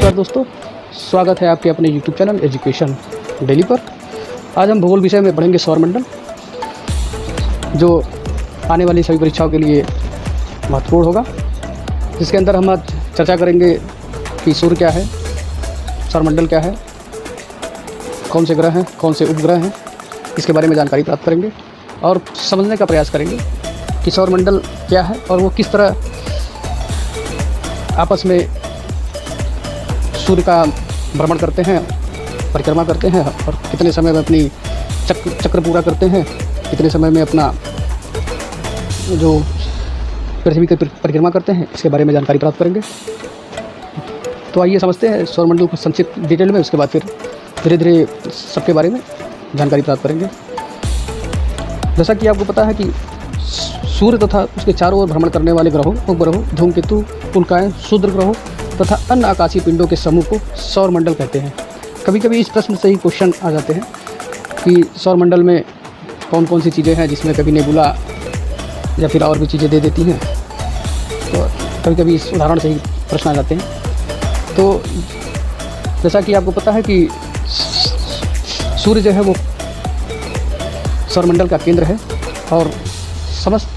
नमस्कार दोस्तों, स्वागत है आपके अपने YouTube चैनल एजुकेशन डेली पर। आज हम भूगोल विषय में पढ़ेंगे सौरमंडल, जो आने वाली सभी परीक्षाओं के लिए महत्वपूर्ण होगा। जिसके अंदर हम आज चर्चा करेंगे कि सूर्य क्या है, सौरमंडल क्या है, कौन से ग्रह हैं, कौन से उपग्रह हैं, इसके बारे में जानकारी प्राप्त करेंगे और समझने का प्रयास करेंगे कि सौरमंडल क्या है और वो किस तरह आपस में सूर्य का भ्रमण करते हैं, परिक्रमा करते हैं और कितने समय में अपनी चक्र पूरा करते हैं, कितने समय में अपना जो पृथ्वी की परिक्रमा करते हैं, इसके बारे में जानकारी प्राप्त करेंगे। तो आइए समझते हैं सौरमंडल को संक्षिप्त डिटेल में, उसके बाद फिर धीरे धीरे सबके बारे में जानकारी प्राप्त करेंगे। जैसा कि आपको पता है कि सूर्य तथा उसके चारों ओर भ्रमण करने वाले ग्रहों, उपग्रहों, धूमकेतु, उल्काएं, क्षुद्र ग्रहों तथा अन्य आकाशीय पिंडों के समूह को सौरमंडल कहते हैं। कभी कभी इस प्रश्न से ही क्वेश्चन आ जाते हैं कि सौरमंडल में कौन कौन सी चीज़ें हैं, जिसमें कभी नेबुला या फिर और भी चीज़ें दे देती हैं। तो कभी कभी इस उदाहरण से ही प्रश्न आ जाते हैं। तो जैसा कि आपको पता है कि सूर्य जो है वो सौरमंडल का केंद्र है और समस्त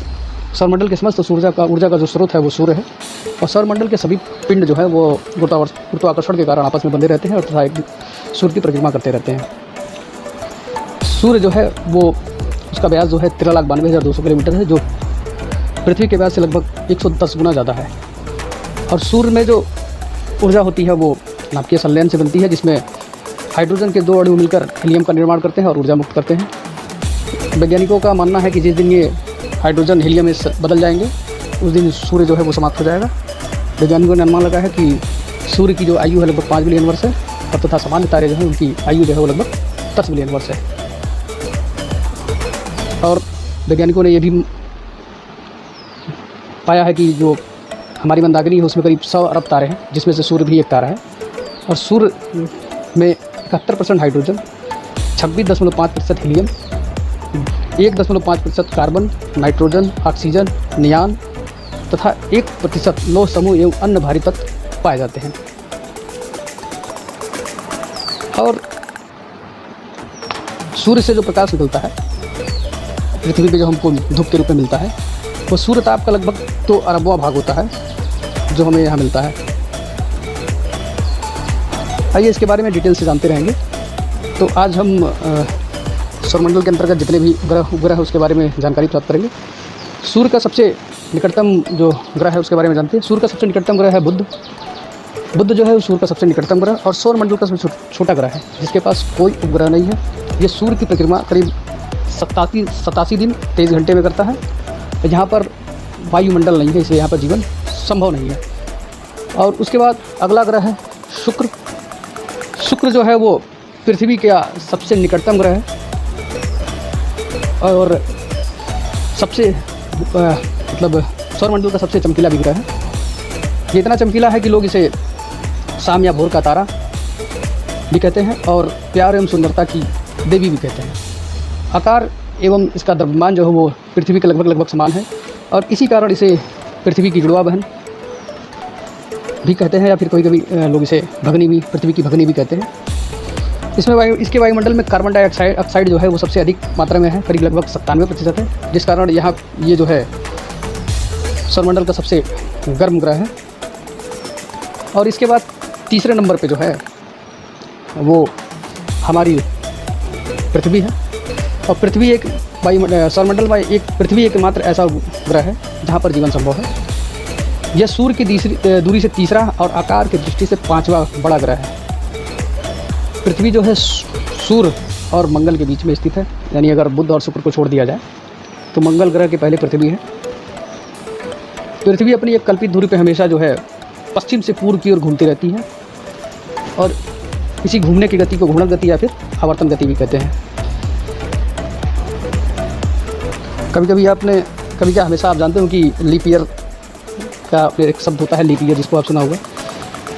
सौरमंडल के समस्त ऊर्जा का जो स्रोत है वो सूर्य है। और सौरमंडल के सभी पिंड जो है वो गुरुत्वाकर्षण के कारण आपस में बंधे रहते हैं और तथा एक सूर्य की परिक्रमा करते रहते हैं। सूर्य जो है वो उसका व्यास जो है 13,92,200 किलोमीटर है, जो पृथ्वी के व्यास से लगभग 110 गुना ज़्यादा है। और सूर्य में जो ऊर्जा होती है वो नाभिकीय संलयन से बनती है, जिसमें हाइड्रोजन के 2 अणु मिलकर हीलियम का निर्माण करते हैं और ऊर्जा मुक्त करते हैं। वैज्ञानिकों का मानना है कि जिस दिन ये हाइड्रोजन हीलियम में बदल जाएंगे उस दिन सूर्य जो है वो समाप्त हो जाएगा। वैज्ञानिकों ने अनुमान लगा है कि सूर्य की जो आयु है लगभग 5 बिलियन वर्ष है और तथा सामान्य तारे जो हैं उनकी आयु जो है वो लगभग 10 बिलियन वर्ष है। और वैज्ञानिकों ने ये भी पाया है कि जो हमारी मंदाकिनी है उसमें करीब 100 अरब तारे हैं, जिसमें से सूर्य भी एक तारा है। और सूर्य में 71% hydrogen, 26.5% helium, 1.5% carbon, nitrogen, oxygen, neon तथा 1% लौह समूह एवं अन्य भारी तत्व पाए जाते हैं। और सूर्य से जो प्रकाश निकलता है पृथ्वी पे, जो हमको धूप के रूप में मिलता है, वो सूर्य ताप का लगभग 2 अरबवां भाग होता है जो हमें यहाँ मिलता है। आइए इसके बारे में डिटेल से जानते रहेंगे। तो आज हम सौरमंडल के अंतर्गत जितने भी उपग्रह है उसके बारे में जानकारी प्राप्त करेंगे। सूर्य का सबसे निकटतम जो ग्रह है उसके बारे में जानते हैं। सूर्य का सबसे निकटतम ग्रह है बुध। बुध जो है सूर्य का सबसे निकटतम ग्रह और सौरमंडल का सबसे छोटा ग्रह है, जिसके पास कोई उपग्रह नहीं है। ये सूर्य की परिक्रमा करीब 87 दिन 23 घंटे में करता है। यहाँ पर वायुमंडल नहीं है, इसलिए यहाँ पर जीवन संभव नहीं है। और उसके बाद अगला ग्रह है शुक्र। शुक्र जो है वो पृथ्वी का सबसे निकटतम ग्रह है और सबसे सौरमंडल का सबसे चमकीला भी ग्रह है। ये इतना चमकीला है कि लोग इसे शाम या भोर का तारा भी कहते हैं और प्यार एवं सुंदरता की देवी भी कहते हैं। आकार एवं इसका द्रव्यमान जो है वो पृथ्वी के लगभग समान है और इसी कारण इसे पृथ्वी की जुड़वा बहन भी कहते हैं, या फिर कभी लोग इसे भगनी भी, पृथ्वी की भगनी भी कहते हैं। इसके वायुमंडल में कार्बन डाइऑक्साइड जो है वो सबसे अधिक मात्रा में है, करीब लगभग 97% है, जिस कारण ये जो है सौरमंडल का सबसे गर्म ग्रह है। और इसके बाद तीसरे नंबर पे जो है वो हमारी पृथ्वी है। और पृथ्वी एक सौरमंडल में पृथ्वी एकमात्र ऐसा ग्रह है जहाँ पर जीवन संभव है। यह सूर्य की दूरी से तीसरा और आकार की दृष्टि से 5वां बड़ा ग्रह है। पृथ्वी जो है सूर्य और मंगल के बीच में स्थित है, यानी अगर बुध और शुक्र को छोड़ दिया जाए तो मंगल ग्रह के पहले पृथ्वी है। पृथ्वी अपनी एक कल्पित दूरी पर हमेशा जो है पश्चिम से पूर्व की ओर घूमती रहती है और इसी घूमने की गति को घूर्णन गति या फिर आवर्तन गति भी कहते हैं। कभी हमेशा आप जानते हो कि लीप ईयर का एक शब्द होता है, लीप ईयर, जिसको आप सुना होगा।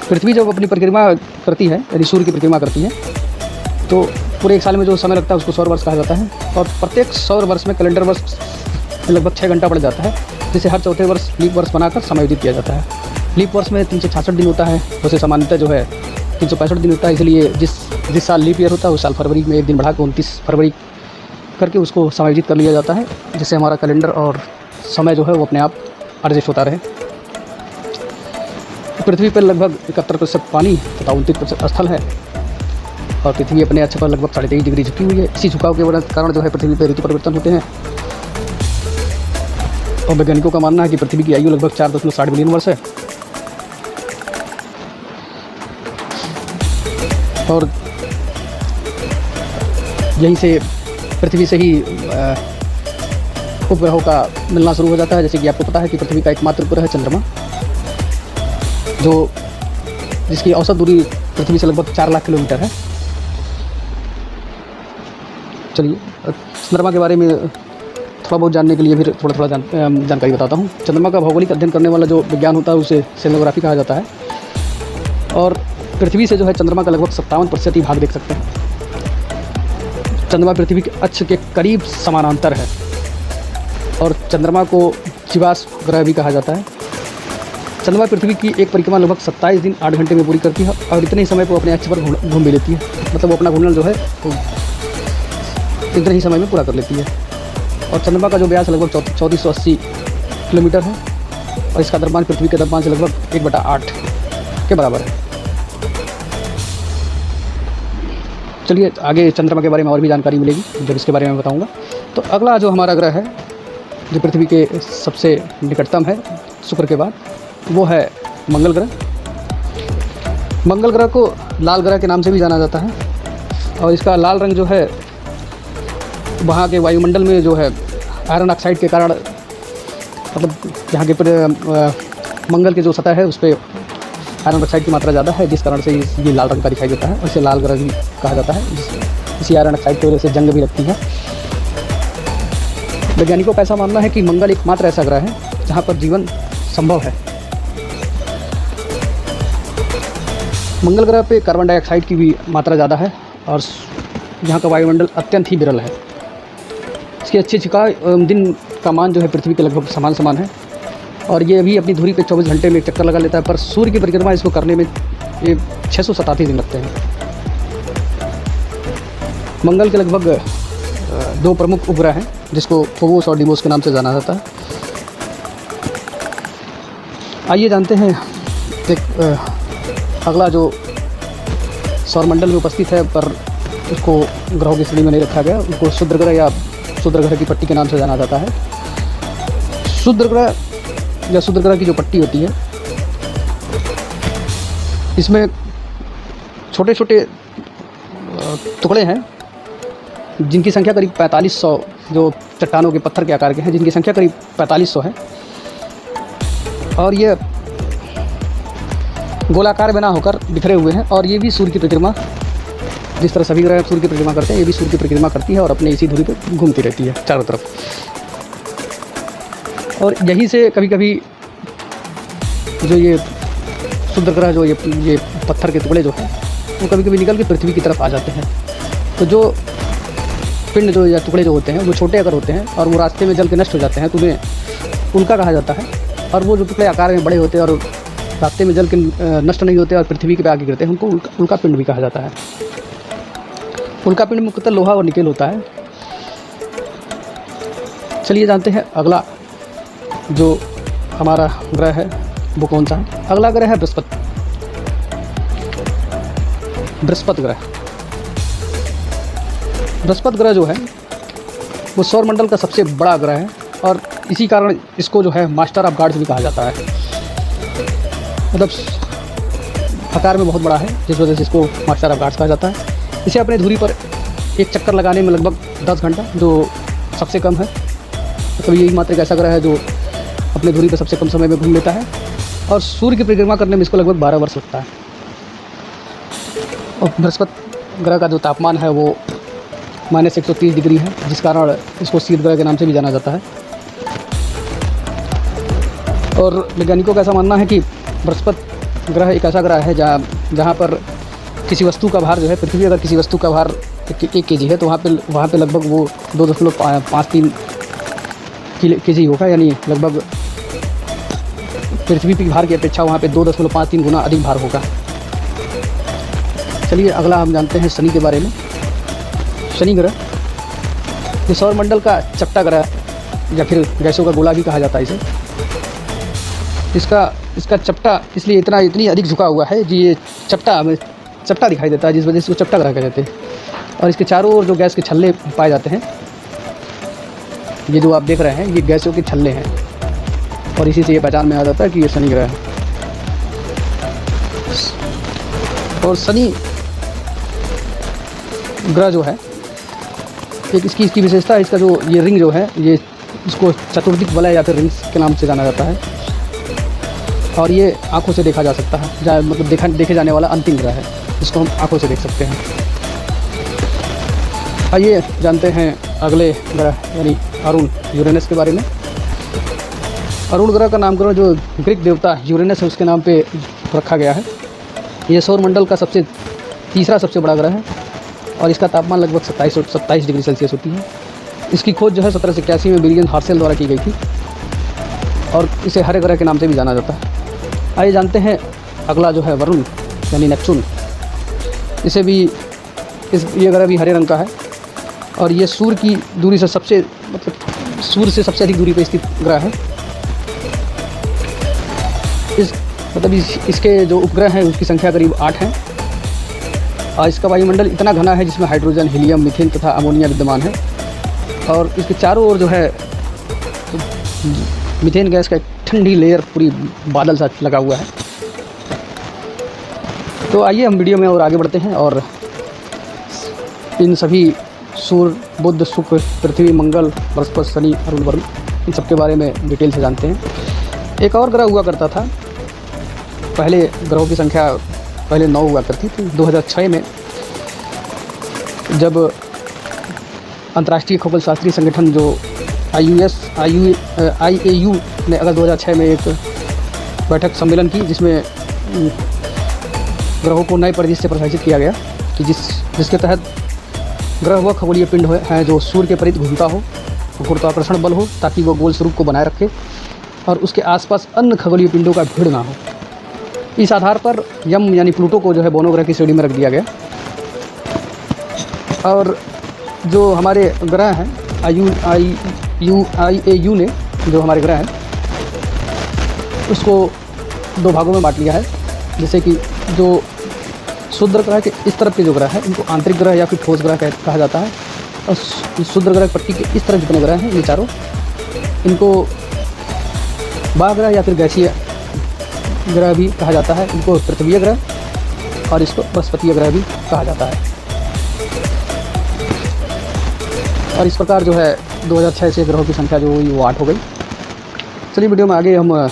पृथ्वी जब अपनी परिक्रमा करती है, यानी सूर्य की परिक्रमा करती है, तो पूरे एक साल में जो समय लगता है उसको सौर वर्ष कहा जाता है। और प्रत्येक सौर वर्ष में कैलेंडर वर्ष लगभग 6 घंटा पड़ जाता है, जिसे हर चौथे वर्ष लीप वर्ष बनाकर समायोजित किया जाता है। लीप वर्ष में 366 दिन होता है, वैसे सामान्यतः जो है 365 दिन होता है। इसलिए जिस साल लीप ईयर होता है उस साल फरवरी में एक दिन बढ़ा के 29 फरवरी करके उसको समायोजित कर लिया जाता है, जिससे हमारा कैलेंडर और समय जो है वो अपने आप एडजस्ट होता रहे। पृथ्वी पर लगभग 71% पानी तथा 29% स्थल है और पृथ्वी अपने अक्ष पर लगभग 23.5 डिग्री झुकी हुई है। इसी झुकाव के कारण जो है पृथ्वी पर ऋतु परिवर्तन होते हैं और वैज्ञानिकों का मानना है कि पृथ्वी की आयु लगभग 4.60 बिलियन वर्ष है। और यहीं से पृथ्वी से ही उपग्रहों का मिलना शुरू हो जाता है। जैसे कि आपको पता है कि पृथ्वी का एकमात्र उपग्रह है चंद्रमा, जिसकी औसत दूरी पृथ्वी से लगभग 4 लाख किलोमीटर है। चलिए चंद्रमा के बारे में थोड़ा बहुत जानने के लिए फिर थोड़ा जानकारी बताता हूँ। चंद्रमा का भौगोलिक अध्ययन करने वाला जो विज्ञान होता है उसे सेलेनोग्राफी कहा जाता है और पृथ्वी से जो है चंद्रमा का लगभग 57% ही भाग देख सकते हैं। चंद्रमा पृथ्वी के अक्ष के करीब समानांतर है और चंद्रमा को जीवाश्म ग्रह भी कहा जाता है। चंद्रमा पृथ्वी की एक परिक्रमा लगभग 27 दिन 8 घंटे में पूरी करती है और इतने ही समय को अपने अक्ष पर घूम भी लेती है। मतलब वो अपना घूमना जो है वो इतने ही समय में पूरा कर लेती है। और चंद्रमा का जो व्यास लगभग 3480 किलोमीटर है और इसका द्रव्यमान पृथ्वी के द्रव्यमान से लगभग 1/8 के बराबर है। चलिए आगे चंद्रमा के बारे में और भी जानकारी मिलेगी जब इसके बारे में बताऊंगा। तो अगला जो हमारा ग्रह है जो पृथ्वी के सबसे निकटतम है शुक्र के बाद, वो है मंगल ग्रह। मंगल ग्रह को लाल ग्रह के नाम से भी जाना जाता है और इसका लाल रंग जो है वहाँ के वायुमंडल में जो है आयरन ऑक्साइड के कारण, मतलब यहाँ के मंगल की जो सतह है उस पर आयरन ऑक्साइड की मात्रा ज़्यादा है, जिस कारण से ये लाल रंग का दिखाई देता है और इसे लाल ग्रह भी कहा जाता है। इसी आयरन ऑक्साइड की वजह से जंग भी लगती है। वैज्ञानिकों का ऐसा मानना है कि मंगल एकमात्र ऐसा ग्रह है जहाँ पर जीवन संभव है। मंगल ग्रह पे कार्बन डाइऑक्साइड की भी मात्रा ज़्यादा है और यहाँ का वायुमंडल अत्यंत ही विरल है। इसकी अच्छी झुकाव दिन का मान जो है पृथ्वी के लगभग समान है और ये भी अपनी धुरी पे 24 घंटे में एक चक्कर लगा लेता है, पर सूर्य की परिक्रमा इसको करने में ये 687 दिन लगते हैं। मंगल के लगभग 2 प्रमुख उपग्रह हैं जिसको फोबोस और डिमोस के नाम से जाना जाता है। आइए जानते हैं एक अगला जो सौरमंडल में उपस्थित है पर उसको ग्रहों की श्रेणी में नहीं रखा गया, उसको शुद्र ग्रह या शुद्र ग्रह की पट्टी के नाम से जाना जाता है। शुद्र ग्रह या शुद्र ग्रह की जो पट्टी होती है इसमें छोटे छोटे टुकड़े हैं जिनकी संख्या करीब 4500, जो चट्टानों के पत्थर के आकार के हैं जिनकी संख्या करीब 4500 है और ये गोलाकार में ना होकर बिखरे हुए हैं। और ये भी सूर्य की परिक्रमा, जिस तरह सभी ग्रह सूर्य की परिक्रमा करते हैं, ये भी सूर्य की परिक्रमा करती है और अपने इसी धुरी पर घूमती रहती है चारों तरफ। और यहीं से कभी कभी जो ये शुद्र ग्रह जो ये पत्थर के टुकड़े जो हैं वो कभी कभी निकल के पृथ्वी की तरफ आ जाते हैं। तो जो पिंड जो या टुकड़े जो होते हैं वो छोटे अगर होते हैं और वो रास्ते में जल के नष्ट हो जाते हैं तो उन्हें उल्का कहा जाता है। और वो जो टुकड़े आकार में बड़े होते हैं और रास्ते में जल के नष्ट नहीं होते और पृथ्वी के पे आगे गिरते हैं उनको उल्का पिंड भी कहा जाता है। उल्का पिंड मुख्यतः लोहा और निकेल होता है। चलिए जानते हैं अगला जो हमारा ग्रह है वो कौन सा है। अगला ग्रह है बृहस्पति। बृहस्पति ग्रह जो है वो सौरमंडल का सबसे बड़ा ग्रह है और इसी कारण इसको जो है मास्टर ऑफ गॉड्स भी कहा जाता है। मतलब आकार में बहुत बड़ा है जिस वजह से इसको मास्टर ऑफ गॉड्स कहा जाता है। इसे अपने धुरी पर एक चक्कर लगाने में लगभग 10 घंटा, जो सबसे कम है। तो यही मात्र एक ऐसा ग्रह है जो अपने धुरी पर सबसे कम समय में घूम लेता है और सूर्य की परिक्रमा करने में इसको लगभग 12 वर्ष लगता है। और बृहस्पति ग्रह का जो तापमान है वो -130 डिग्री है, जिस कारण इसको शीत ग्रह के नाम से भी जाना जाता है। और वैज्ञानिकों का ऐसा मानना है कि बृहस्पति ग्रह एक ऐसा ग्रह है जहाँ पर किसी वस्तु का भार जो है, पृथ्वी अगर किसी वस्तु का भार 1 केजी है तो वहाँ पे लगभग वो 2.53 kg होगा, यानी लगभग पृथ्वी की भार की अपेक्षा वहाँ पे 2.53 गुना अधिक भार होगा। चलिए अगला हम जानते हैं शनि के बारे में। शनि ग्रह ये सौरमंडल का चपटा ग्रह या फिर गैसों का गोला भी कहा जाता है इसे। इसका चपटा इसलिए इतनी अधिक झुका हुआ है जी, ये चपटा दिखाई देता है, जिस वजह से वो चपटा ग्रह कहते हैं। और इसके चारों ओर जो गैस के छल्ले पाए जाते हैं, ये जो आप देख रहे हैं ये गैसों के छल्ले हैं, और इसी से ये पहचान में आ जाता है कि ये शनि ग्रह है। और शनि ग्रह जो है एक इसकी विशेषता है, इसका जो ये रिंग जो है ये इसको चतुर्दिक वलय या फिर रिंग्स के नाम से जाना जाता है, और ये आंखों से देखा जा सकता है, मतलब देखे जाने वाला अंतिम ग्रह है, जिसको हम आंखों से देख सकते हैं। आइए जानते हैं अगले ग्रह यानी अरुण यूरेनस के बारे में। अरुण ग्रह का नामकरण जो ग्रीक देवता यूरेनस है उसके नाम पे रखा गया है। ये सौरमंडल का तीसरा सबसे बड़ा ग्रह है, और इसका तापमान लगभग 27 डिग्री सेल्सियस होती है। इसकी खोज जो है 1781 में विलियम हर्शेल द्वारा की गई थी, और इसे हरे ग्रह के नाम से भी जाना जाता है। आइए जानते हैं अगला जो है वरुण यानी नेपच्यून। ये ग्रह भी हरे रंग का है, और ये सूर्य की दूरी से सूर्य से सबसे अधिक दूरी पर स्थित ग्रह है। इसके जो उपग्रह हैं उसकी संख्या करीब 8 है, और इसका वायुमंडल इतना घना है जिसमें हाइड्रोजन, हीलियम, मीथेन तथा अमोनिया विद्यमान है, और इसके चारों ओर जो है मीथेन गैस का एक ठंडी लेयर पूरी बादल सा लगा हुआ है। तो आइए हम वीडियो में और आगे बढ़ते हैं, और इन सभी सूर्य, बुध, शुक्र, पृथ्वी, मंगल, बृहस्पति, शनि, अरुण, वरुण इन सब के बारे में डिटेल से जानते हैं। एक और ग्रह हुआ करता था, पहले ग्रहों की संख्या पहले 9 हुआ करती थी। 2006 में जब अंतर्राष्ट्रीय खगोलशास्त्रीय संगठन जो IAU ने अगस्त 2006 में एक बैठक सम्मेलन की, जिसमें ग्रहों को नए परिदृश्य से परिभाषित किया गया कि जिसके तहत ग्रह वह खगोलीय पिंड है जो सूर्य के परित घूमता हो, गुरुत्वाकर्षण बल हो ताकि वो गोल स्वरूप को बनाए रखे, और उसके आसपास अन्य खगोलीय पिंडों का भीड़ ना हो। इस आधार पर यम यानी प्लूटो को जो है बोनो ग्रह की श्रेणी में रख दिया गया। और जो हमारे ग्रह हैं IAU ने जो हमारे ग्रह हैं उसको 2 भागों में बांट लिया है। जैसे कि जो शुद्र ग्रह के इस तरफ के जो ग्रह हैं इनको आंतरिक ग्रह या फिर ठोस ग्रह कहा जाता है, और शुद्र ग्रह पट्टी के इस तरफ जितने ग्रह हैं ये चारों, इनको बाह्य ग्रह या फिर गैसीय ग्रह भी कहा जाता है। इनको पृथ्वीय ग्रह और इसको बृहस्पतीय ग्रह भी कहा जाता है। और इस प्रकार जो है 2006 से ग्रहों की संख्या जो हुई वो 8 हो गई। चलिए वीडियो में आगे हम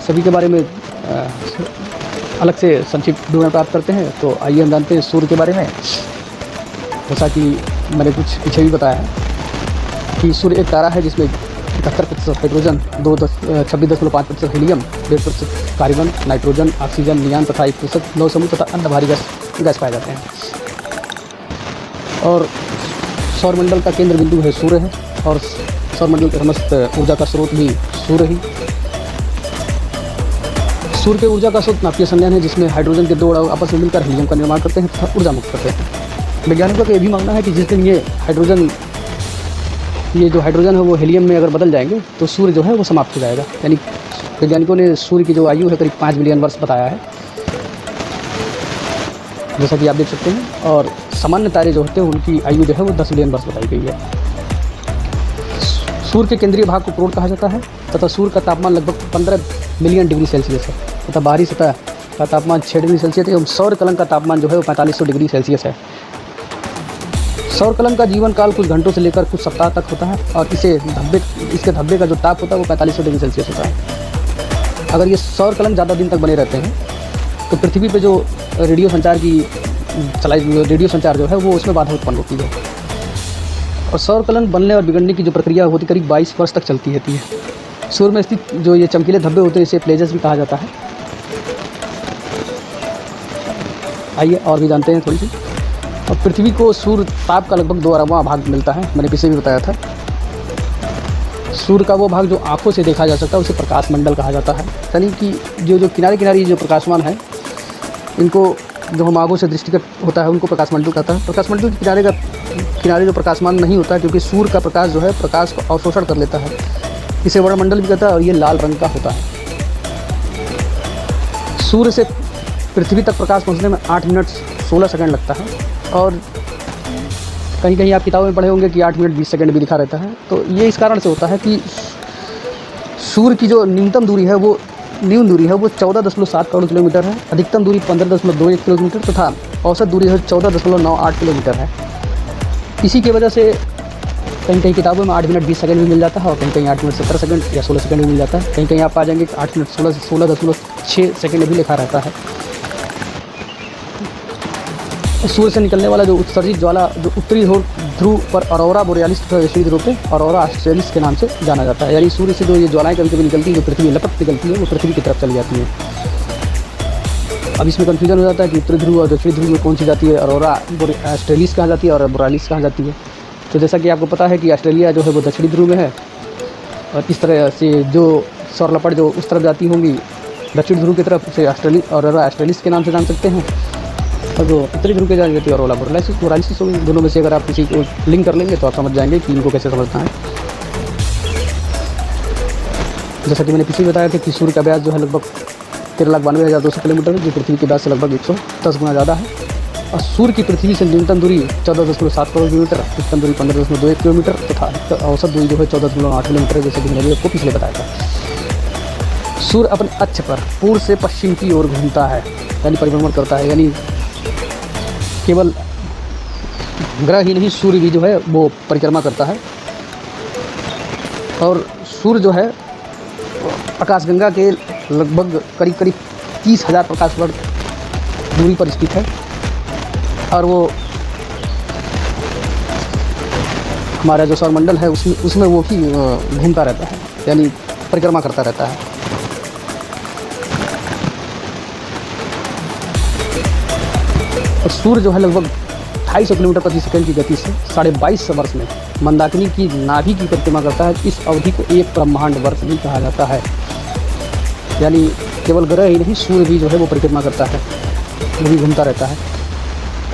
सभी के बारे में अलग से संक्षिप्त विवरण प्राप्त करते हैं। तो आइए हम जानते हैं सूर्य के बारे में। जैसा कि मैंने कुछ पीछे भी बताया है कि सूर्य एक तारा है जिसमें 71% hydrogen, 26.5% helium, 1.5% carbon, nitrogen, oxygen, neon तथा 1% लौह समूह तथा अन्य भारी गैस पाए जाते हैं। और सौरमंडल का केंद्र बिंदु है सूर्य है, और सौरमंडल के समस्त ऊर्जा का स्रोत भी सूर्य ही। सूर्य के ऊर्जा का स्रोत नाभिकीय संलयन है, जिसमें हाइड्रोजन के 2 अणु आपस में मिलकर हीलियम का निर्माण करते हैं तथा ऊर्जा मुक्त करते हैं। वैज्ञानिकों का यह भी मानना है कि जिस दिन ये जो हाइड्रोजन है वो हीलियम में अगर बदल जाएंगे तो सूर्य जो है वो समाप्त हो जाएगा। यानी वैज्ञानिकों ने सूर्य की जो आयु है करीब 5 बिलियन वर्ष बताया है, जैसा कि आप देख सकते हैं। और सामान्य तारे जो होते हैं उनकी आयु जो है वो 10 बिलियन वर्ष बताई गई है। सूर्य के केंद्रीय भाग को कोर कहा जाता है, तथा सूर्य का तापमान लगभग 15 मिलियन डिग्री सेल्सियस है, तथा बाहरी सतह का तापमान 6 डिग्री सेल्सियस है, एवं सौर कलंक का तापमान जो है वो 4500 डिग्री सेल्सियस है। सौर कलंक का जीवन काल कुछ घंटों से लेकर कुछ सप्ताह तक होता है, और इसके धब्बे का जो ताप होता है वो 4500 डिग्री सेल्सियस होता है। अगर ये सौर कलंक ज़्यादा दिन तक बने रहते हैं तो पृथ्वी पे जो रेडियो संचार जो है वो उसमें बाधा उत्पन्न होती है। और सौर कलंक बनने और बिगड़ने की जो प्रक्रिया होती है करीब 22 वर्ष तक चलती रहती है। सूर्य में स्थित जो ये चमकीले धब्बे होते हैं इसे प्लेजस भी कहा जाता है। आइए और भी जानते हैं थोड़ी सी। और पृथ्वी को सूर्य ताप का लगभग 2 अरबवां भाग मिलता है, मैंने पीछे भी बताया था। सूर्य का वो भाग जो आँखों से देखा जा सकता है उसे प्रकाश मंडल कहा जाता है। यानी कि जो किनारे किनारे जो प्रकाशमान है, इनको जो हम आँखों से दृष्टिगत होता है उनको प्रकाश मंडल कहता है। प्रकाश मंडल के किनारे जो प्रकाशमान नहीं होता है, क्योंकि सूर्य का प्रकाश जो है प्रकाश को अवशोषण कर लेता है, इसे वर्णमंडल भी कहता है, और ये लाल रंग का होता है। सूर्य से पृथ्वी तक प्रकाश पहुंचने में 8 मिनट 16 सेकंड लगता है, और कहीं कहीं आप किताबों में पढ़े होंगे कि 8 मिनट 20 सेकंड भी लिखा रहता है। तो ये इस कारण से होता है कि सूर्य की जो न्यूनतम दूरी है वो 14.7 करोड़ किलोमीटर है, अधिकतम दूरी 15.21 किलोमीटर तथा औसत दूरी है 14.98 किलोमीटर है। इसी की वजह से कहीं कहीं किताबों में 8 मिनट 20 सेकंड भी मिल जाता है, और कहीं कहीं 8 मिनट 17 सेकंड या 16 सेकंड भी मिल जाता है। कहीं कहीं आप आ जाएंगे कि 8 मिनट 16.6 सेकंड भी लिखा रहता है। सूर्य से निकलने वाला जो उत्सर्जित ज्वाला जो उत्तरी ध्रुव पर ऑरोरा बोरियालिस तथा दक्षिणी ध्रुव पे ऑरोरा ऑस्ट्रेलिस के नाम से जाना जाता है। यानी सूर्य से जो ये ज्वालाएँ कभी कभी निकलती हैं, जो पृथ्वी लपट निकलती है, वो पृथ्वी की तरफ चली जाती है। अब इसमें कन्फ्यूजन हो जाता है कि उत्तरी ध्रुव और दक्षिणी ध्रुव में कौन सी जाती है, ऑरोरा ऑस्ट्रेलिस कहा जाती है और बोरियालिस कहा जाती है। तो जैसा कि आपको पता है कि ऑस्ट्रेलिया जो है वो दक्षिणी ध्रुव में है, और इस तरह से जो सौरलपट जो उस तरफ जाती होंगी दक्षिण ध्रुव की तरफ, उसे ऑरोरा ऑस्ट्रेलिस के नाम से जान सकते हैं, और जो उत्तरी ध्रुव के जानी जाती है ऑरोरा बोरियालिस होगी। दोनों में से अगर आप किसी को लिंक कर लेंगे तो आप समझ जाएंगे कि इनको कैसे समझना है। जैसा कि मैंने पीछे बताया था कि सूर्य का व्यास जो है लगभग 13,92,200 किलोमीटर है, जो पृथ्वी के व्यास से लगभग 110 गुना ज़्यादा है। और सूर्य की पृथ्वी से न्यूनतम दूरी 14.7 करोड़ किलोमीटर, अधिकतम दूरी 15.21 किलोमीटर तथा औसत दूरी जो है 14.8 किलोमीटर, जैसे कि मैंने आपको पिछले बताया था। सूर्य अपने अक्ष पर पूर्व से पश्चिम की ओर घूमता है, यानी परिभ्रमण करता है। यानी केवल ग्रह ही नहीं, सूर्य भी जो है वो परिक्रमा करता है। और सूर्य जो है आकाशगंगा के लगभग करीब 30,000 प्रकाश वर्ष दूरी पर स्थित है, और वो हमारा जो सौरमंडल है उसमें वो ही घूमता रहता है, यानी परिक्रमा करता रहता है। और सूर्य जो है लगभग 250 किलोमीटर प्रति सेकंड की गति से 22.5 वर्ष में मंदाकिनी की नाभि की परिक्रमा करता है। इस अवधि को एक ब्रह्मांड वर्ष भी कहा जाता है। यानी केवल ग्रह ही नहीं, सूर्य भी जो है वो परिक्रमा करता है, वो भी घूमता रहता है।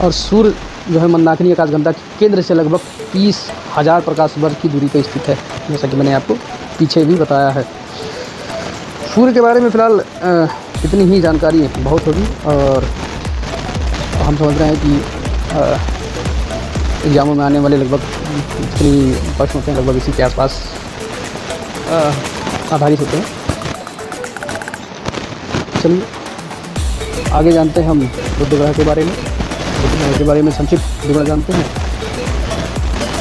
और सूर्य जो है मंदाकिनी आकाशगंगा के केंद्र से लगभग 30,000 प्रकाश वर्ष की दूरी पर स्थित है, जैसा कि मैंने आपको पीछे भी बताया है। सूर्य के बारे में फ़िलहाल इतनी ही जानकारी बहुत होगी, और हम समझ रहे हैं कि एग्जामों में आने वाले लगभग जितनी प्रश्न होते हैं लगभग इसी के आसपास आधारित होते हैं। चलिए आगे जानते हैं हम बुध ग्रह के बारे में। बुध ग्रह के बारे में संक्षिप्त विवरण जानते हैं।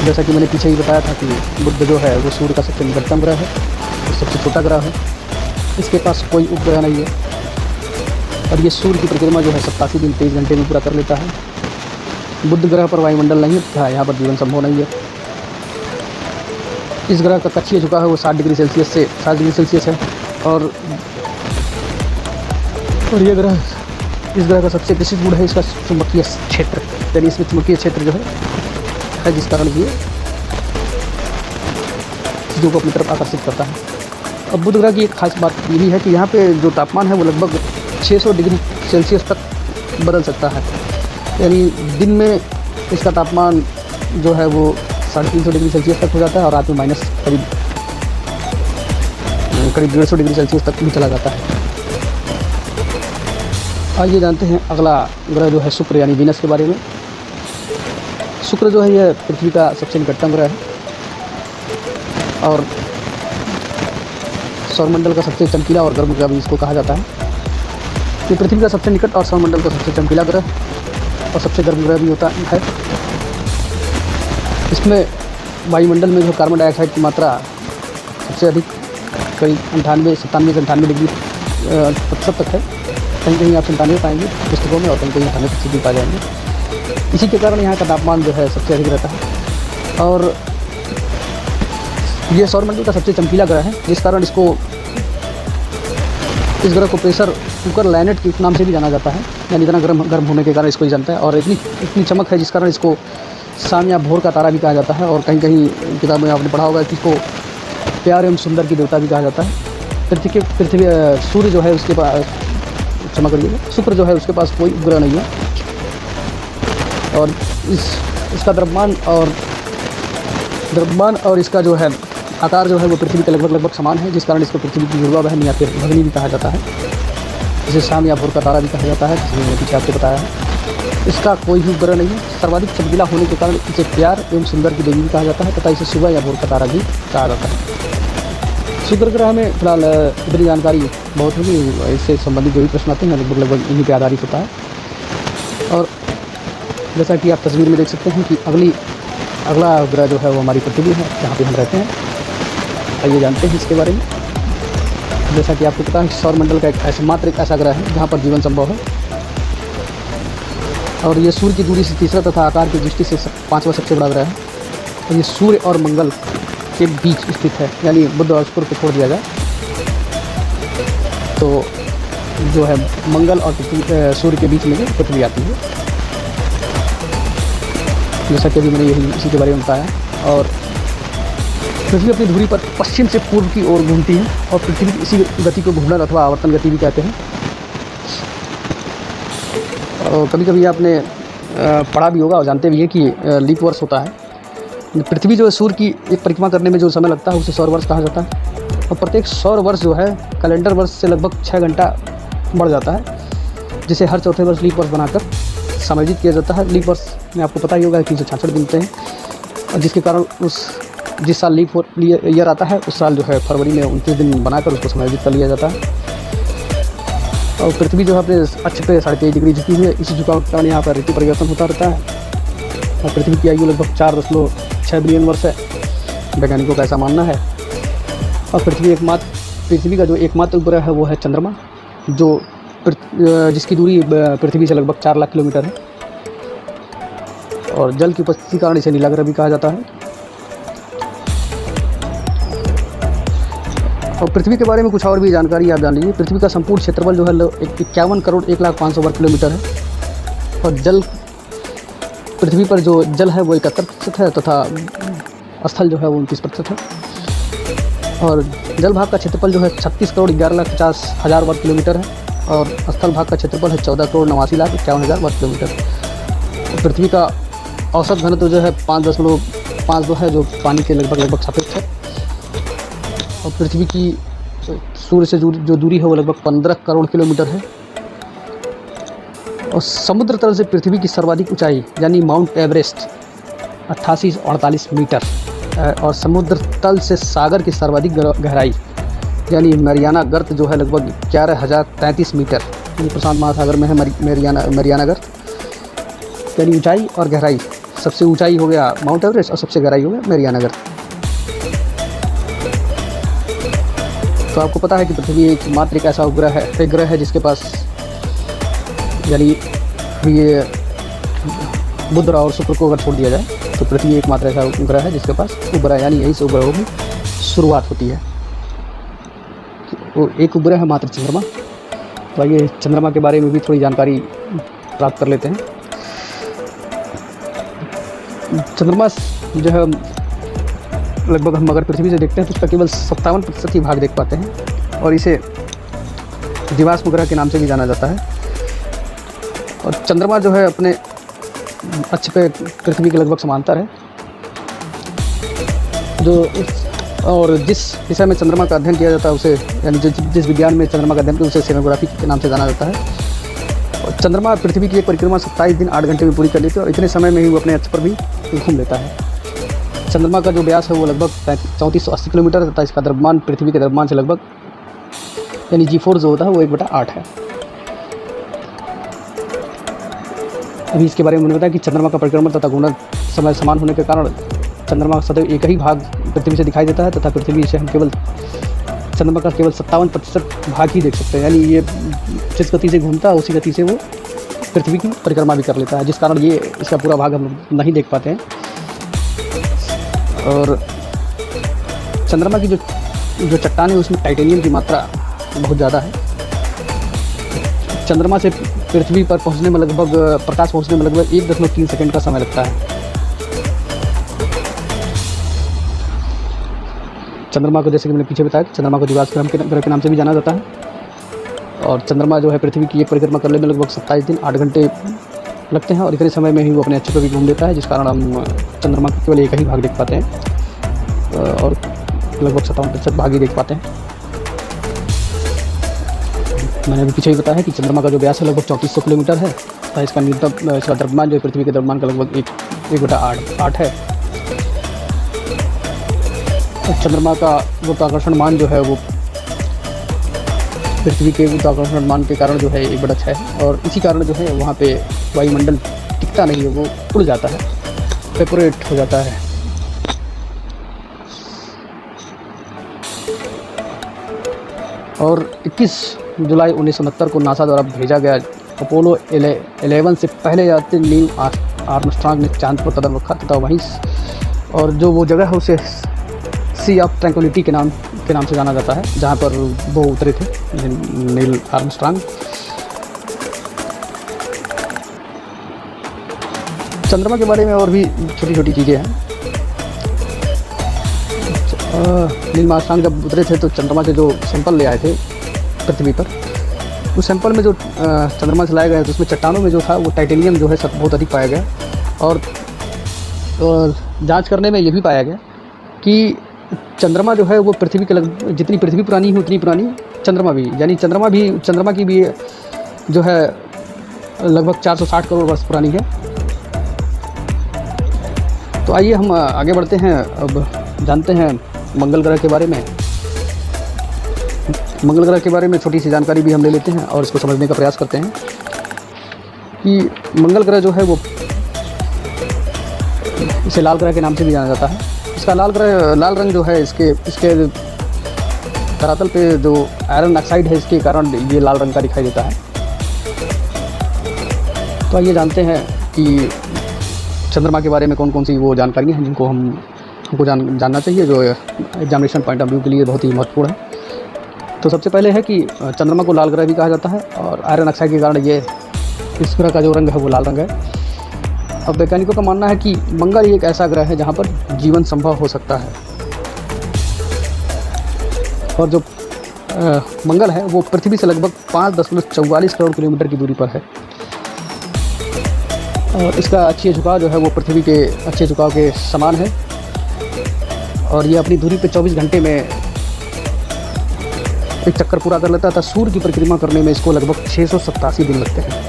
जैसा कि मैंने पीछे ही बताया था कि बुध जो है वो सूर्य का सबसे निकटतम ग्रह है, सबसे छोटा ग्रह है, इसके पास कोई उपग्रह नहीं है, और ये सूर्य की परिक्रमा जो है 87 दिन 23 घंटे में पूरा कर लेता है। बुध ग्रह पर वायुमंडल नहीं है, यहाँ पर जीवन संभव नहीं है। इस ग्रह का कक्षीय झुकाव है वो 60 डिग्री सेल्सियस से 60 डिग्री सेल्सियस है, और ये ग्रह इस ग्रह का सबसे विशिष्ट गुण है इसका चुंबकीय क्षेत्र, यानी इसमें चुंबकीय क्षेत्र जो है जिस कारण ये चीज़ों को अपनी तरफ आकर्षित करता है। अब बुध ग्रह की एक खास बात ये भी है कि यहाँ पे जो तापमान है वो लगभग 600 डिग्री सेल्सियस तक बदल सकता है। यानी दिन में इसका तापमान जो है वो 350 डिग्री सेल्सियस तक हो जाता है, और रात में माइनस करीब 150 डिग्री सेल्सियस तक भी चला जाता है। आइए जानते हैं अगला ग्रह जो है शुक्र यानी वीनस के बारे में। शुक्र जो है यह पृथ्वी का सबसे निकटतम ग्रह है, और सौरमंडल का सबसे चमकीला और गर्म ग्रह भी इसको कहा जाता है। ये पृथ्वी का सबसे निकट और सौरमंडल का सबसे चमकीला ग्रह और सबसे गर्म ग्रह भी होता है। इसमें वायुमंडल में जो कार्बन डाइऑक्साइड की मात्रा सबसे अधिक करीब 97 से 98 डिग्री प्रतिशत तक है। कहीं कहीं आप 97 पाएंगे पुस्तकों में, और कहीं कहीं 98% भी पा जाएंगे। इसी के कारण यहाँ का तापमान जो है सबसे अधिक रहता है। और ये सौरमंडल का सबसे चमकीला ग्रह है, जिस कारण इस ग्रह को प्रेशर कुकर लैनेट के नाम से भी जाना जाता है, यानी इतना गर्म होने के कारण इसको ही जानता है। और इतनी चमक है जिस कारण इसको शाम या भोर का तारा भी कहा जाता है। और कहीं कहीं किताबों में आपने पढ़ा होगा कि इसको प्यार एवं सुंदर की देवता भी कहा जाता है। पृथ्वी सूर्य जो है उसके पास, क्षमा करिएगा, शुक्र जो है उसके पास कोई उपग्रह नहीं है, और इसका द्रव्यमान और इसका जो है आकार जो है वो पृथ्वी के लगभग समान है, जिस कारण इसको पृथ्वी की जुड़वा बहन या फिर भगनी भी कहा जाता है, जिसे शाम या भोर का तारा भी कहा जाता है, जिसे मैंने पीछे आपको बताया है। इसका कोई भी उपग्रह नहीं है। सर्वाधिक चमकीला होने के कारण इसे प्यार एवं सुंदर की देवी भी कहा जाता है तथा इसे सुबह या भोर का तारा भी कहा जाता है। शुक्र ग्रह में फिलहाल इतनी जानकारी बहुत होगी, इससे संबंधित जो भी प्रश्न आते हैं लगभग इन्हीं पर आधारित होता है। और जैसा कि आप तस्वीर में देख सकते हैं कि अगला ग्रह जो है वो हमारी पृथ्वी है, जहाँ पे हम रहते हैं। आइए जानते हैं इसके बारे में। जैसा कि आपको पता है, सौरमंडल का मात्र एक ऐसा ग्रह है जहाँ पर जीवन संभव है, और ये सूर्य की दूरी से तीसरा तथा आकार की दृष्टि से पांचवा सबसे बड़ा ग्रह है। और ये सूर्य और मंगल के बीच स्थित है, यानी बुध और शुक्र को छोड़ दिया जाए तो जो है मंगल और सूर्य के बीच में जो पृथ्वी आती है, जैसा कि अभी मैंने यही इसी के बारे में बताया। और पृथ्वी अपनी धुरी पर पश्चिम से पूर्व की ओर घूमती है, और पृथ्वी की इसी गति को घूमना अथवा आवर्तन गति भी कहते हैं। और कभी कभी आपने पढ़ा भी होगा और जानते भी हैं कि लीप वर्ष होता है। पृथ्वी जो है सूर्य की एक परिक्रमा करने में जो समय लगता है उसे सौर वर्ष कहा जाता है, और प्रत्येक सौर वर्ष जो है कैलेंडर वर्ष से लगभग 6 घंटा बढ़ जाता है, जिसे हर चौथे वर्ष लीप वर्ष बनाकर समायोजित किया जाता है। लीप वर्ष में आपको पता ही होगा 366 दिन होते हैं, और जिसके कारण जिस साल लीप ईयर आता है उस साल जो है फरवरी में 29 दिन बनाकर उसको समायोजित कर लिया जाता है। और पृथ्वी जो है अपने अक्ष पे 23.5 डिग्री झुकी हुई है। इसी झुकाव के कारण यहाँ पर ऋतु परिवर्तन होता रहता है, और पृथ्वी की आयु लगभग 4.6 बिलियन वर्ष है, वैज्ञानिकों का ऐसा मानना है। और पृथ्वी का जो एकमात्र उपग्रह है वो है चंद्रमा, जिसकी दूरी पृथ्वी से लगभग 4 लाख किलोमीटर है, और जल की उपस्थिति के कारण इसे नीला ग्रह भी कहा जाता है। और पृथ्वी के बारे में कुछ और भी जानकारी आप जान लीजिए। पृथ्वी का संपूर्ण क्षेत्रफल जो है 51 करोड़ 1,05,00,000 वर्ग किलोमीटर है, और पृथ्वी पर जो जल है वो 71% है तथा स्थल जो है वो 29% है। और जल भाग का क्षेत्रफल जो है 36 करोड़ 11,50,000 वर्ग किलोमीटर है, और स्थल भाग का क्षेत्रफल है 14 करोड़ 89,51,000 वर्ग किलोमीटर। पृथ्वी का औसत घनत्व जो है 5.5 है, जो पानी के लगभग सापेक्ष है। और पृथ्वी की सूर्य से जो दूरी है वो लगभग 15 करोड़ किलोमीटर है। और समुद्र तल से पृथ्वी की सर्वाधिक ऊंचाई यानी माउंट एवरेस्ट 8848 मीटर, और समुद्र तल से सागर की सर्वाधिक गहराई यानी मरियाना गर्त जो है लगभग 11,033 मीटर, यानी प्रशांत महासागर में है मरियाना गर्त। यानी ऊंचाई और गहराई, सबसे ऊंचाई हो गया माउंट एवरेस्ट और सबसे गहराई हो गया मरियाना गर्त। तो आपको पता है कि पृथ्वी एकमात्र एक ऐसा ग्रह है जिसके पास, यानी ये बुध और शुक्र को अगर छोड़ दिया जाए तो पृथ्वी एकमात्र ऐसा ग्रह है जिसके पास उपग्रह, यानी यही से उपग्रहों की शुरुआत होती है। तो एक उपग्रह है मात्र चंद्रमा। तो आइए चंद्रमा के बारे में भी थोड़ी जानकारी प्राप्त कर लेते हैं। चंद्रमा जो है लगभग हम अगर पृथ्वी से देखते हैं तो उसका केवल 57% ही भाग देख पाते हैं, और इसे जीवाश्म ग्रह के नाम से भी जाना जाता है। और चंद्रमा जो है अपने अक्ष पे पृथ्वी के लगभग समांतर है। और जिस विषय में चंद्रमा का अध्ययन किया जाता है उसे, यानी जिस विज्ञान में चंद्रमा का अध्ययन किया उसे सेनोग्राफी के नाम से जाना जाता है। और चंद्रमा पृथ्वी की एक परिक्रमा 27 दिन 8 घंटे में पूरी कर लेती है, और इतने समय में ही वो अपने अक्ष पर भी घूम लेता है। चंद्रमा का जो व्यास है वो लगभग 3480 किलोमीटर है, तथा इसका द्रव्यमान पृथ्वी के द्रव्यमान से लगभग, यानी G4 जो होता है वो 1/8 है। अभी इसके बारे में मैंने बताया कि चंद्रमा का परिक्रमण तथा घूर्णन समय समान होने के कारण चंद्रमा सदैव एक ही भाग पृथ्वी से दिखाई देता है, तथा पृथ्वी से हम चंद्रमा का केवल 57% भाग ही देख सकते हैं। यानी ये जिस गति से घूमता है उसी गति से वो पृथ्वी की परिक्रमा भी कर लेता है, जिस कारण ये इसका पूरा भाग हम नहीं देख पाते हैं। और चंद्रमा की जो चट्टान है उसमें टाइटेनियम की मात्रा बहुत ज़्यादा है। चंद्रमा से पृथ्वी पर पहुंचने में प्रकाश पहुंचने में लगभग 1.3 सेकंड का समय लगता है। चंद्रमा को, जैसे कि मैंने पीछे बताया, चंद्रमा को जीवाश्म ग्रह के नाम से भी जाना जाता है। और चंद्रमा जो है पृथ्वी की एक परिक्रमा करने में लगभग 27 दिन 8 घंटे लगते हैं, और इतने समय में ही वो अपने अक्ष पर भी घूम लेता है, जिस कारण हम चंद्रमा का केवल एक ही भाग देख पाते हैं और लगभग 57% भाग ही देख पाते हैं। मैंने अभी पीछे ही बताया है कि चंद्रमा का जो व्यास है लगभग 3400 किलोमीटर है, और इसका न्यूनतम इसका द्रव्यमान जो है पृथ्वी के द्रव्यमान का लगभग 1/8 है। चंद्रमा का गुरुत्वाकर्षण मान जो है वो पृथ्वी के गुरुत्वाकर्षण मान के कारण जो है 1/6 है, और इसी कारण जो है वहाँ पे वायुमंडल टिकता नहीं है, वो उड़ जाता है, वेपोरेट हो जाता है। और 21 जुलाई 1969 को नासा द्वारा भेजा गया अपोलो 11 से पहले यात्री नील आर्मस्ट्रांग ने चांद पर कदम रखा तथा वहीं और जो वो जगह है उसे सी ऑफ ट्रैंक्विलिटी के नाम से जाना जाता है, जहाँ पर वो उतरे थे नील आर्मस्ट्रांग। चंद्रमा के बारे में और भी छोटी छोटी चीज़ें हैं। नील आर्मस्ट्रांग जब उतरे थे तो चंद्रमा से जो सैंपल ले आए थे पृथ्वी पर, उस सैंपल में जो चंद्रमा से लाया गया तो उसमें चट्टानों में जो था वो टाइटेनियम जो है बहुत अधिक पाया गया। और जांच करने में ये भी पाया गया कि चंद्रमा जो है वो पृथ्वी के जितनी पृथ्वी पुरानी है उतनी पुरानी चंद्रमा भी, यानी चंद्रमा की भी जो है लगभग 460 करोड़ वर्ष पुरानी है। तो आइए हम आगे बढ़ते हैं, अब जानते हैं मंगल ग्रह के बारे में। मंगल ग्रह के बारे में छोटी सी जानकारी भी हम ले लेते हैं और इसको समझने का प्रयास करते हैं कि मंगल ग्रह जो है वो इसे लाल ग्रह के नाम से भी जाना जाता है। इसका लाल रंग जो है इसके धरातल पे जो आयरन ऑक्साइड है इसके कारण ये लाल रंग का दिखाई देता है। तो आइए जानते हैं कि चंद्रमा के बारे में कौन कौन सी वो जानकारियाँ हैं जिनको हमको जानना चाहिए, जो एग्जामिनेशन पॉइंट ऑफ व्यू के लिए बहुत ही महत्वपूर्ण है। तो सबसे पहले है कि चंद्रमा को लाल ग्रह भी कहा जाता है, और आयरन ऑक्साइड के कारण ये इस ग्रह का जो रंग है वो लाल रंग है। अब वैज्ञानिकों का मानना है कि मंगल एक ऐसा ग्रह है जहाँ पर जीवन संभव हो सकता है, और जो मंगल है वो पृथ्वी से लगभग 5.44 करोड़ किलोमीटर की दूरी पर है, और इसका अक्षीय झुकाव जो है वो पृथ्वी के अक्षीय झुकाव के समान है, और ये अपनी दूरी पे 24 घंटे में एक चक्कर पूरा कर लेता था। सूर्य की परिक्रमा करने में इसको लगभग 687 दिन लगते हैं।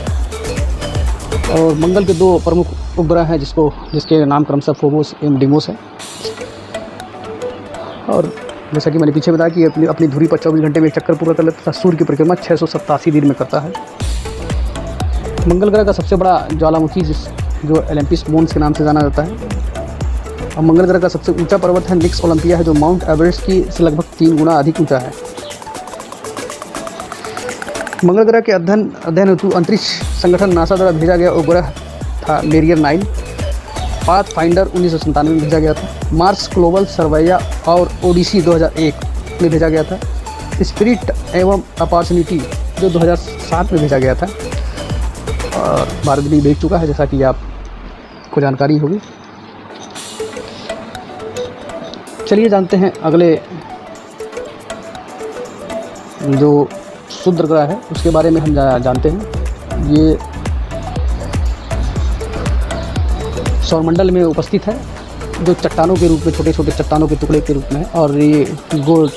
और मंगल के दो प्रमुख उपग्रह हैं जिसके नाम क्रमशः फोबोस एवं डिमोस है। और जैसा कि मैंने पीछे बताया कि अपनी धुरी पर 24 घंटे में एक चक्कर पूरा कर लेता था। सूर्य की परिक्रमा 687 दिन में करता है। मंगल ग्रह का सबसे बड़ा ज्वालामुखी जो ओलंपस मोन्स के नाम से जाना जाता है। और मंगल ग्रह का सबसे ऊंचा पर्वत है निक्स ओलंपिया है, जो माउंट एवरेस्ट की से लगभग 3 गुना अधिक ऊंचा है। मंगल ग्रह के अध्ययन हेतु अंतरिक्ष संगठन नासा द्वारा भेजा गया उपग्रह था मेरियर 9। पाथफाइंडर 1997 में भेजा गया था। मार्स ग्लोबल सर्वेया और ओडिसी 2001 में भेजा गया था। स्पिरिट एवं अपॉर्चुनिटी जो 2007 में भेजा गया था, और भारत भी भेज चुका है, जैसा कि आपको जानकारी होगी। चलिए जानते हैं अगले जो क्षुद्र ग्रह है उसके बारे में हम जानते हैं। ये सौरमंडल में उपस्थित है, जो चट्टानों के रूप में, छोटे छोटे चट्टानों के टुकड़े के रूप में है, और ये गोल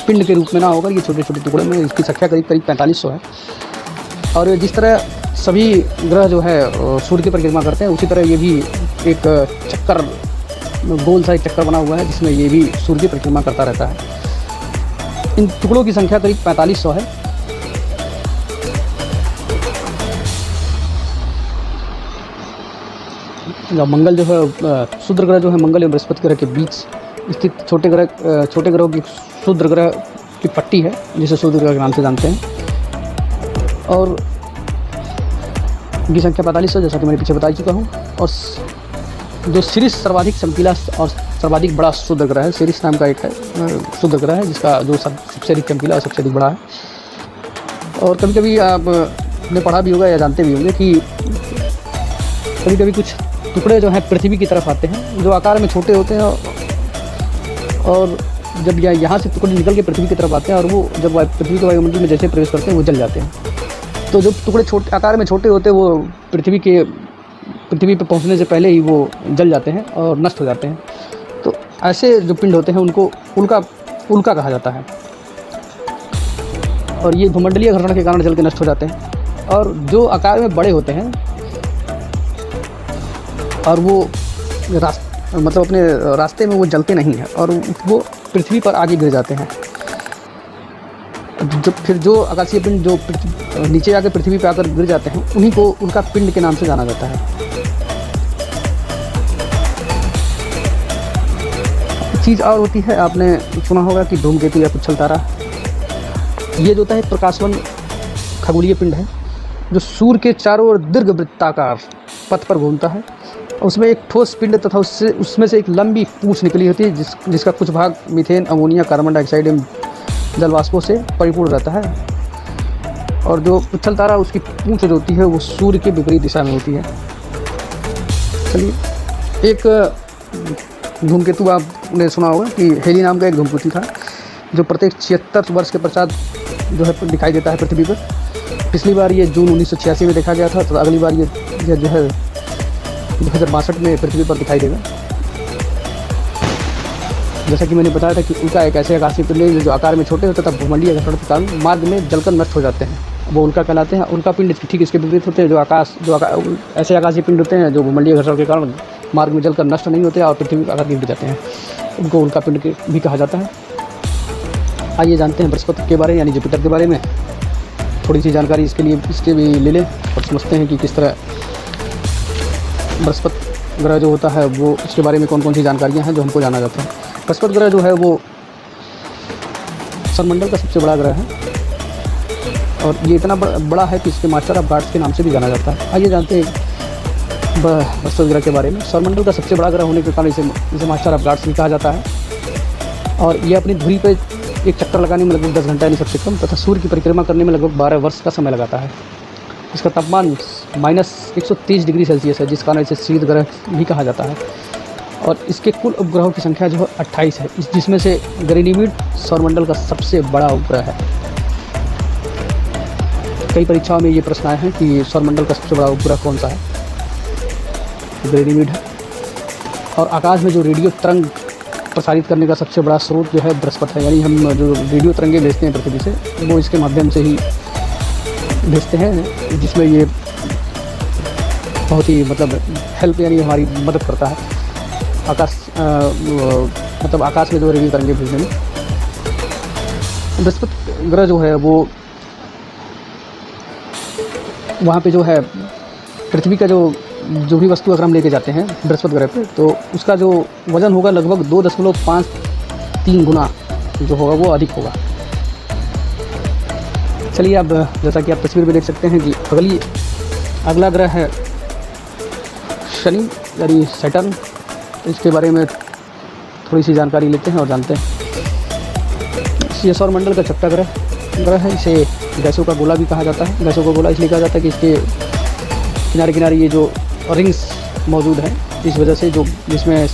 पिंड के रूप में ना होकर ये छोटे छोटे टुकड़े में, इसकी संख्या करीब 4500 है। और जिस तरह सभी ग्रह जो है सूर्य की परिक्रमा करते हैं, उसी तरह ये भी एक चक्कर, गोल सा एक चक्कर बना हुआ है जिसमें ये भी सूर्य की परिक्रमा करता रहता है। इन टुकड़ों की संख्या करीब 4500 है। मंगल जो है क्षुद्र ग्रह जो है मंगल एवं बृहस्पति ग्रह के बीच स्थित छोटे ग्रहों की क्षुद्र ग्रह की पट्टी है, जिसे क्षुद्र ग्रह के नाम से जानते हैं। और इनकी संख्या 4500 जैसा कि मैंने पीछे बता चुका हूँ। और जो सिरिस सर्वाधिक चमकीला और सर्वाधिक बड़ा क्षुद्र ग्रह है, सिरिस नाम का एक है क्षुद्र ग्रह है, जिसका जो सबसे अधिक चमकीला और सबसे अधिक बड़ा है। और कभी कभी आपने पढ़ा भी होगा या जानते भी होंगे कि कभी कभी कुछ टुकड़े जो हैं पृथ्वी की तरफ आते हैं, जो आकार में छोटे होते हैं और जब यहाँ से टुकड़े निकल के पृथ्वी की तरफ आते हैं और वो जब पृथ्वी के वायुमंडल में जैसे प्रवेश करते हैं वो जल जाते हैं। तो जो टुकड़े छोटे आकार में छोटे होते हैं वो पृथ्वी पे पहुंचने से पहले ही वो जल जाते हैं और नष्ट हो जाते हैं। तो ऐसे जो पिंड होते हैं उनको उल्का कहा जाता है, और ये भूमंडलीय घर्षण के कारण जल के नष्ट हो जाते हैं। और जो आकार में बड़े होते हैं और वो मतलब अपने रास्ते में वो जलते नहीं हैं और वो पृथ्वी पर आगे गिर जाते हैं। फिर जो आकाशीय पिंड जो नीचे आकर पृथ्वी पर आकर गिर जाते हैं उन्हीं को उनका पिंड के नाम से जाना जाता है। चीज़ और होती है, आपने सुना होगा कि धूमकेतु या पुच्छल तारा, ये जो होता है प्रकाशवन खगोलीय पिंड है जो सूर्य के चारों ओर दीर्घवृत्ताकार पथ पर घूमता है। उसमें एक ठोस पिंड तथा उसमें से एक लंबी पूंछ निकली होती है जिसका कुछ भाग मीथेन, अमोनिया, कार्बन डाइऑक्साइड एवं जलवाष्पों से परिपूर्ण रहता है। और जो पुच्छल तारा उसकी पूंछ जो होती है वो सूर्य के विपरीत दिशा में होती है। चलिए, एक धूमकेतु आपने सुना होगा कि हेली नाम का एक धूमकेतु था जो प्रत्येक 76 वर्ष के पश्चात जो है दिखाई देता है पृथ्वी पर। पिछली बार ये जून 1986 में देखा गया था, तो अगली बार ये जो है 2062 में पृथ्वी पर दिखाई देगा। जैसा कि मैंने बताया था कि उल्का एक ऐसे आकाशीय पिंड है जो आकार में छोटे होते तब भूमंडलीय घर्षण के कारण मार्ग में जलकर नष्ट हो जाते हैं, वो उल्का कहलाते हैं। उल्का पिंड ठीक इसके विपरीत होते हैं जो ऐसे आकाशीय पिंड होते हैं जो भूमंडलीय घर्षण के कारण मार्ग में जलकर नष्ट नहीं होते और पृथ्वी आकार गिर जाते हैं, उनको उल्का पिंड भी कहा जाता है। आइए जानते हैं बृहस्पति के बारे में, यानी जुपिटर के बारे में। थोड़ी सी जानकारी इसके भी ले लें और समझते हैं कि किस तरह बृहस्पति ग्रह जो होता है वो उसके बारे में कौन कौन सी जानकारियाँ हैं जो हमको जाना जाता है। बृहस्पति ग्रह जो है वो सौरमंडल का सबसे बड़ा ग्रह है और ये इतना बड़ा है कि इसके मास्टर ऑफ गाड्स के नाम से भी जाना जाता है। आइए जानते हैं बृहस्पति ग्रह के बारे में। सौरमंडल का सबसे बड़ा ग्रह होने के कारण इसे मास्टर ऑफ गाड्स भी कहा जाता है और ये अपनी धुरी पर एक चक्कर लगाने में लगभग 10 घंटा यानी सबसे कम तथा सूर्य की परिक्रमा करने में लगभग 12 वर्ष का समय लगाता है। इसका तापमान -130 डिग्री सेल्सियस है, जिस कारण इसे शीत ग्रह भी कहा जाता है। और इसके कुल उपग्रहों की संख्या जो है 28 है, जिसमें से गैनीमेड सौरमंडल का सबसे बड़ा उपग्रह है। कई परीक्षाओं में ये प्रश्न आए हैं कि सौरमंडल का सबसे बड़ा उपग्रह कौन सा है, गैनीमेड है। और आकाश में जो रेडियो तरंग प्रसारित करने का सबसे बड़ा स्रोत जो है बृहस्पति है, यानी हम जो रेडियो तरंगे भेजते हैं पृथ्वी से वो इसके माध्यम से ही भेजते हैं, जिसमें ये बहुत ही मतलब हेल्प यानी हमारी मदद करता है आकाश में जो रेडियो तरंगे भेजने में। बृहस्पति ग्रह जो है वो वहाँ पे जो है पृथ्वी का जो भी वस्तु अगर हम लेके जाते हैं बृहस्पति ग्रह पे तो उसका जो वज़न होगा लगभग 2.53 गुना जो होगा वो अधिक होगा। चलिए, अब जैसा कि आप तस्वीर में देख सकते हैं कि अगला ग्रह है शनि यानी सैटर्न। इसके बारे में थोड़ी सी जानकारी लेते हैं और जानते हैं। ये सौरमंडल का छठा ग्रह है। इसे गैसों का गोला भी कहा जाता है। गैसों का गोला इसलिए कहा जाता है कि इसके किनारे किनारे ये जो रिंग्स मौजूद हैं, इस वजह से जिसमें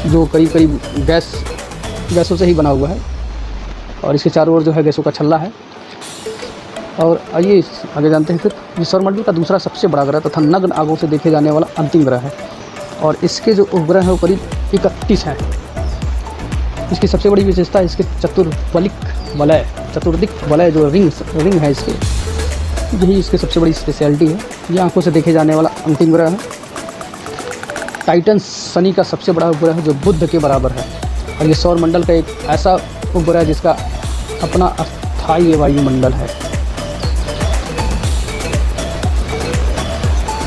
जो करीब गैसों से ही बना हुआ है और इसके चारों ओर जो है गैसों का छल्ला है। और आइए आगे जानते हैं। फिर ये सौरमंडल का दूसरा सबसे बड़ा ग्रह तथा नग्न आंखों से देखे जाने वाला अंतिम ग्रह है और इसके जो उपग्रह हैं वो करीब 31 हैं। इसकी सबसे बड़ी विशेषता है इसके चतुर्दिक वलय जो रिंग है इसके, यही इसकी सबसे बड़ी स्पेशलिटी है। ये आंखों से देखे जाने वाला अंतिम ग्रह है। टाइटन शनि का सबसे बड़ा उपग्रह है जो बुध के बराबर है और ये सौरमंडल का एक ऐसा उपग्रह है जिसका अपना अस्थायी वायुमंडल है।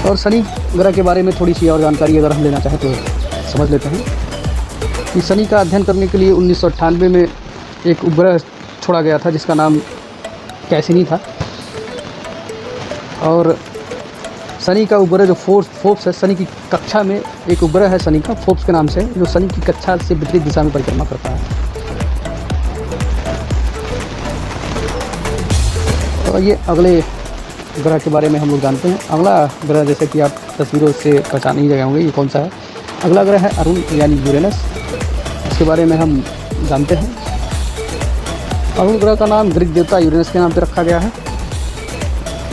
और शनि ग्रह के बारे में थोड़ी सी और जानकारी अगर हम लेना चाहें तो समझ लेते हैं कि शनि का अध्ययन करने के लिए 1998 में एक उपग्रह छोड़ा गया था जिसका नाम कैसिनी था। और शनि का उपग्रह जो फोर्ब्स है, शनि की कक्षा में एक उपग्रह है शनि का, फोर्ब्स के नाम से, जो शनि की कक्षा से विपरीत दिशा में परिक्रमा करता है। और ये अगले ग्रह के बारे में हम लोग जानते हैं। अगला ग्रह जैसे कि आप तस्वीरों से पहचान ही गए होंगे ये कौन सा है। अगला ग्रह है अरुण यानी यूरेनस। इसके बारे में हम जानते हैं। अरुण ग्रह का नाम ग्रीक देवता यूरेनस के नाम पर रखा गया है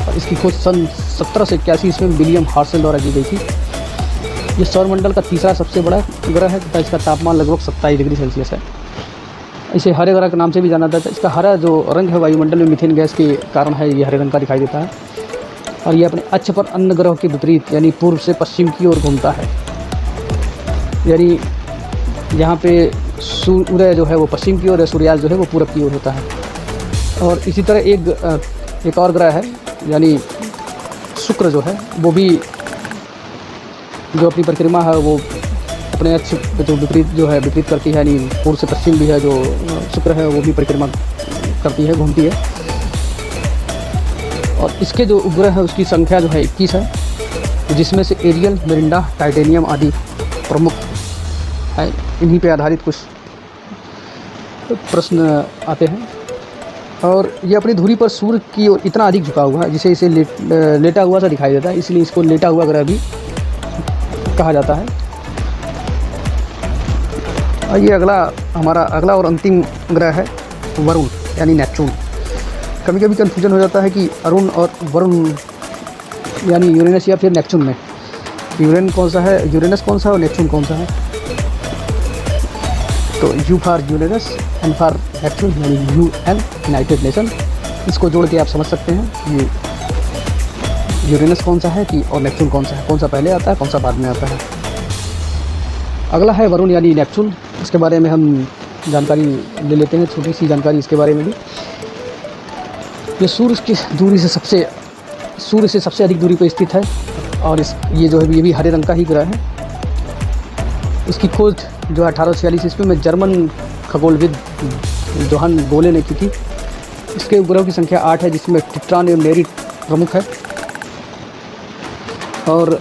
और इसकी खोज सन 1781 ईस्वी में विलियम हर्शल द्वारा की गई थी। ये सौरमंडल का तीसरा सबसे बड़ा ग्रह है तथा इसका तापमान लगभग 27 डिग्री सेल्सियस है। इसे हरे ग्रह के नाम से भी जाना जाता है। इसका हरा जो रंग है वायुमंडल में मीथेन गैस के कारण है, ये हरे रंग का दिखाई देता है और ये अपने अक्ष पर अन्य ग्रहों के विपरीत यानी पूर्व से पश्चिम की ओर घूमता है। यानी यहाँ पे सूर्य जो है वो पश्चिम की ओर है, सूर्यास्त जो है वो पूरब की ओर होता है। और इसी तरह एक और ग्रह है यानी शुक्र जो है वो भी जो अपनी परिक्रमा है वो अपने अक्ष जो विपरीत करती है, यानी पूर्व से पश्चिम भी है जो शुक्र है वो भी परिक्रमा करती है, घूमती है। और इसके जो उपग्रह है उसकी संख्या जो है 21 है, जिसमें से एरियल, मेरिंडा, टाइटेनियम आदि प्रमुख है। इन्हीं पे आधारित कुछ प्रश्न आते हैं। और ये अपनी धुरी पर सूर्य की ओर इतना अधिक झुका हुआ है जिसे इसे लेटा हुआ सा दिखाई देता है, इसलिए इसको लेटा हुआ ग्रह भी कहा जाता है। और ये हमारा अगला और अंतिम ग्रह है वरुण यानी नेपच्यून। कभी कभी कन्फ्यूजन हो जाता है कि अरुण और वरुण यानी यूरेनस या फिर नेपच्यून में यूरेनस कौन सा है और नेपच्यून कौन सा है। तो U for Uranus, N for Neptune यानी UN यूनाइटेड नेशन। इसको जोड़ के आप समझ सकते हैं ये यूरेनस कौन सा है कि और नेपच्यून कौन सा है, कौन सा पहले आता है कौन सा बाद में आता है। अगला है वरुण यानी नेपच्यून। इसके बारे में हम जानकारी ले लेते हैं, छोटी सी जानकारी इसके बारे में भी। ये सूर्य से सबसे अधिक दूरी पर स्थित है और ये जो है ये भी हरे रंग का ही ग्रह है। इसकी खोज जो 1846 ईस्वी में जर्मन खगोलविद जोहान बोले ने की थी। इसके उपग्रहों की संख्या 8 है, जिसमें टिट्रान एवं नेरिट प्रमुख है। और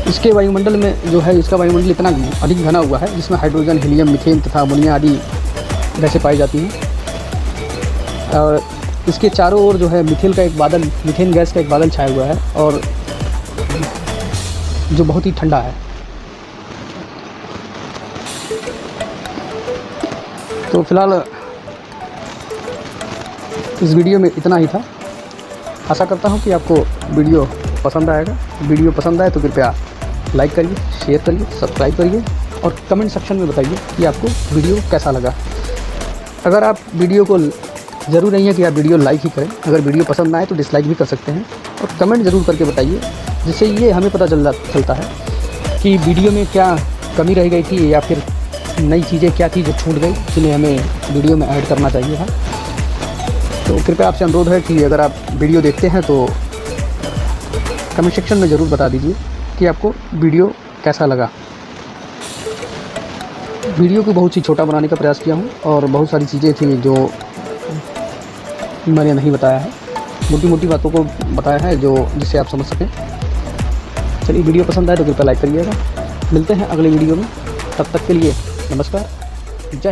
इसके वायुमंडल में जो है इसका वायुमंडल इतना अधिक घना हुआ है जिसमें हाइड्रोजन, हीलियम, मीथेन तथा अमोनिया आदि गैसें पाई जाती हैं। और इसके चारों ओर जो है मीथेन गैस का एक बादल छाया हुआ है और जो बहुत ही ठंडा है। तो फिलहाल इस वीडियो में इतना ही था। आशा करता हूँ कि आपको वीडियो पसंद आएगा। वीडियो पसंद आए तो कृपया लाइक करिए, शेयर करिए, सब्सक्राइब करिए और कमेंट सेक्शन में बताइए कि आपको वीडियो कैसा लगा। अगर आप वीडियो को ज़रूर नहीं है कि आप वीडियो लाइक ही करें, अगर वीडियो पसंद ना आए तो डिसलाइक भी कर सकते हैं और कमेंट ज़रूर करके बताइए, जिससे ये हमें पता चलता है कि वीडियो में क्या कमी रह गई थी या फिर नई चीज़ें क्या थी जो छूट गई, जिन्हें हमें वीडियो में ऐड करना चाहिए था। तो कृपया आपसे अनुरोध है कि अगर आप वीडियो देखते हैं तो कमेंट सेक्शन में ज़रूर बता दीजिए कि आपको वीडियो कैसा लगा। वीडियो को बहुत ही छोटा बनाने का प्रयास किया हूँ और बहुत सारी चीज़ें थी जो मैंने नहीं बताया है, मोटी मोटी बातों को बताया है जिससे आप समझ सकें। चलिए, वीडियो पसंद आए तो कृपया लाइक करिएगा। मिलते हैं अगले वीडियो में, तब तक के लिए नमस्कार, जय हिंद।